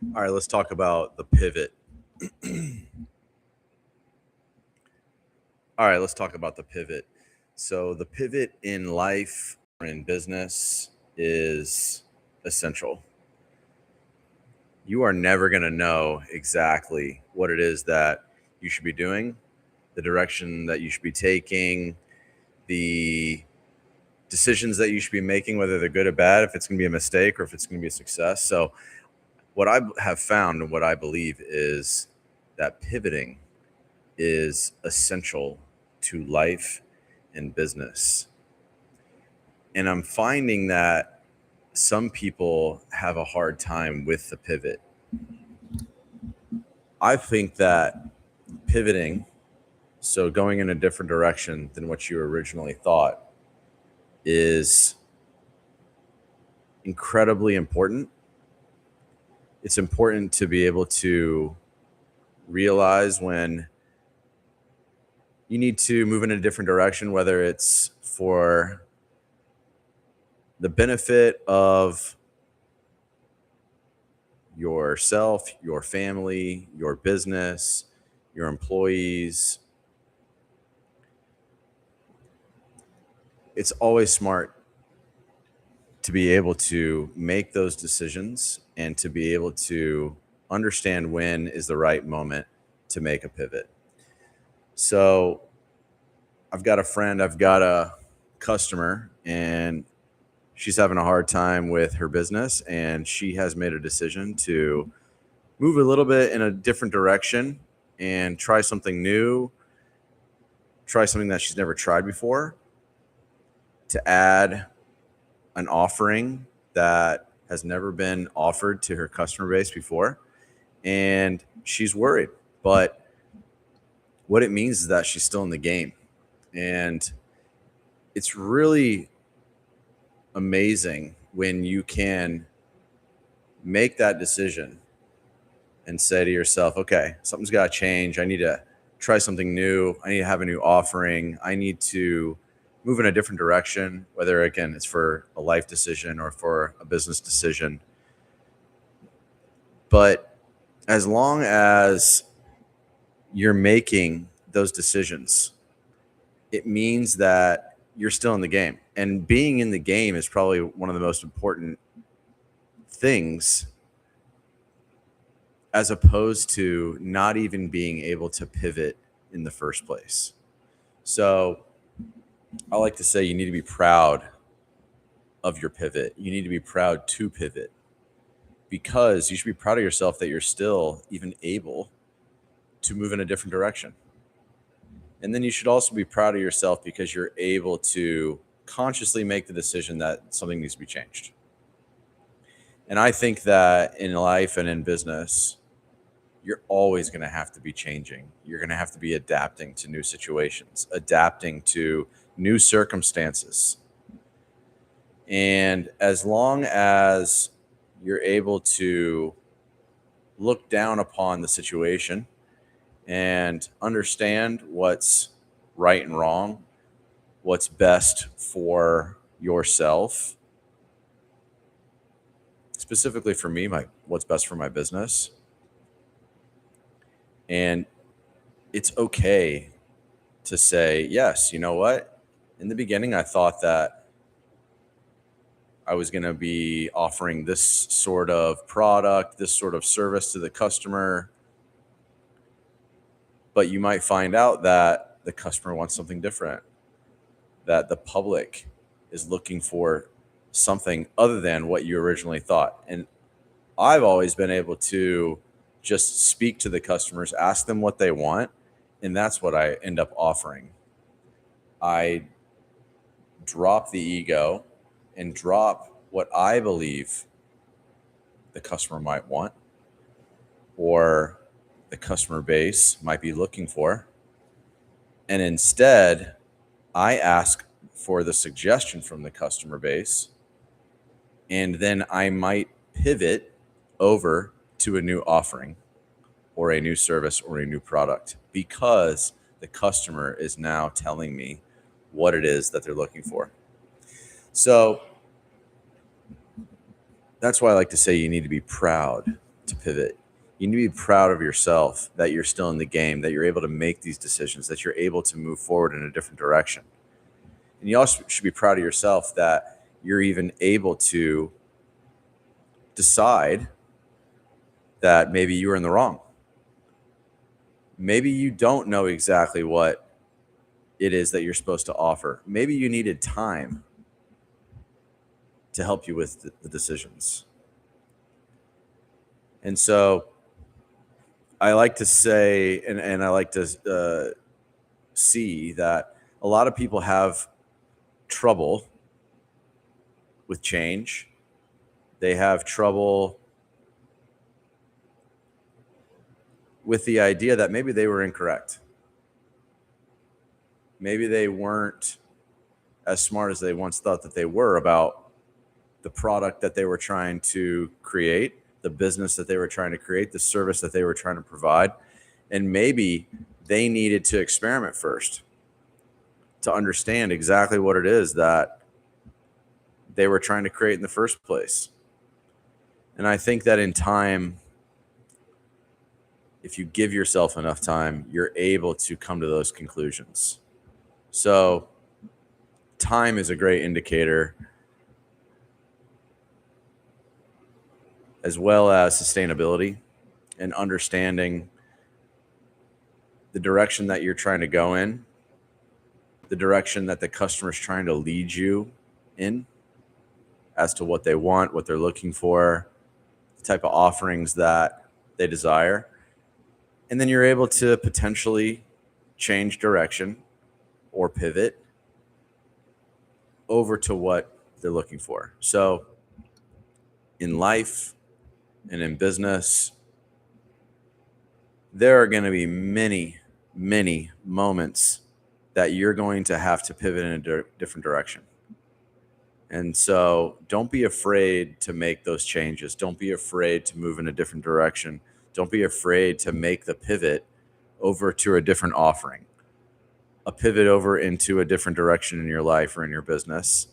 All right, let's talk about the pivot. All right, let's talk about the pivot. So, the pivot in life or in business is essential. You are never going to know exactly what it is that you should be doing, the direction that you should be taking, the decisions that you should be making, whether they're good or bad, if it's going to be a mistake or if it's going to be a success. So, what I have found and what I believe is that pivoting is essential to life and business. And I'm finding that some people have a hard time with the pivot. I think that pivoting, so going in a different direction than what you originally thought, is incredibly important. It's important to be able to realize when you need to move in a different direction, whether it's for the benefit of yourself, your family, your business, your employees. It's always smart to be able to make those decisions and to be able to understand when is the right moment to make a pivot. So, I've got a friend, I've got a customer, and she's having a hard time with her business, and she has made a decision to move a little bit in a different direction and try something new, try something that she's never tried before, to add an offering that has never been offered to her customer base before. And she's worried. But what it means is that she's still in the game. And it's really amazing when you can make that decision and say to yourself, okay, something's got to change. I need to try something new. I need to have a new offering. I need to move in a different direction, whether, again, it's for a life decision or for a business decision. But as long as you're making those decisions, it means that you're still in the game. And being in the game is probably one of the most important things, as opposed to not even being able to pivot in the first place. So I like to say you need to be proud of your pivot. You need to be proud to pivot, because you should be proud of yourself that you're still even able to move in a different direction. And then you should also be proud of yourself because you're able to consciously make the decision that something needs to be changed. And I think that in life and in business, you're always going to have to be changing. You're going to have to be adapting to new situations, adapting to new circumstances. And as long as you're able to look down upon the situation and understand what's right and wrong, what's best for yourself, specifically for me, what's best for my business. And it's okay to say, yes, you know what? In the beginning, I thought that I was going to be offering this sort of product, this sort of service to the customer. But you might find out that the customer wants something different, that the public is looking for something other than what you originally thought. And I've always been able to just speak to the customers, ask them what they want, and that's what I end up offering. I drop the ego and drop what I believe the customer might want or the customer base might be looking for. And instead, I ask for the suggestion from the customer base, and then I might pivot over to a new offering or a new service or a new product, because the customer is now telling me what it is that they're looking for. So that's why I like to say you need to be proud to pivot. You need to be proud of yourself that you're still in the game, that you're able to make these decisions, that you're able to move forward in a different direction. And you also should be proud of yourself that you're even able to decide that maybe you were in the wrong. Maybe you don't know exactly what it is that you're supposed to offer. Maybe you needed time to help you with the decisions. And so I like to say, and I like to see that a lot of people have trouble with change. They have trouble with the idea that maybe they were incorrect. Maybe they weren't as smart as they once thought that they were about the product that they were trying to create, the business that they were trying to create, the service that they were trying to provide. And maybe they needed to experiment first to understand exactly what it is that they were trying to create in the first place. And I think that in time, if you give yourself enough time, you're able to come to those conclusions. So time is a great indicator, as well as sustainability and understanding the direction that you're trying to go in, the direction that the customer is trying to lead you in as to what they want, what they're looking for, the type of offerings that they desire. And then you're able to potentially change direction or pivot over to what they're looking for. So in life and in business, there are going to be many, many moments that you're going to have to pivot in a different direction. And so don't be afraid to make those changes. Don't be afraid to move in a different direction. Don't be afraid to make the pivot over to a different offering, a pivot over into a different direction in your life or in your business,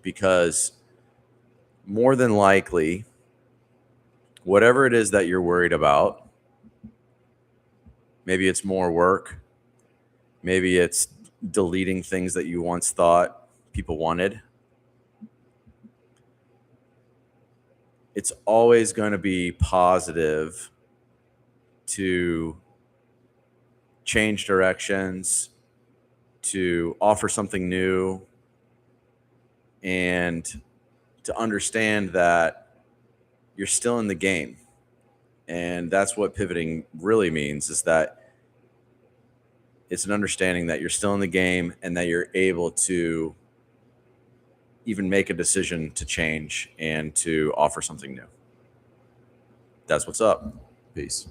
because more than likely, whatever it is that you're worried about, maybe it's more work, maybe it's deleting things that you once thought people wanted. It's always going to be positive to change directions, to offer something new, and to understand that you're still in the game. And that's what pivoting really means, is that it's an understanding that you're still in the game and that you're able to even make a decision to change and to offer something new. That's what's up. Peace.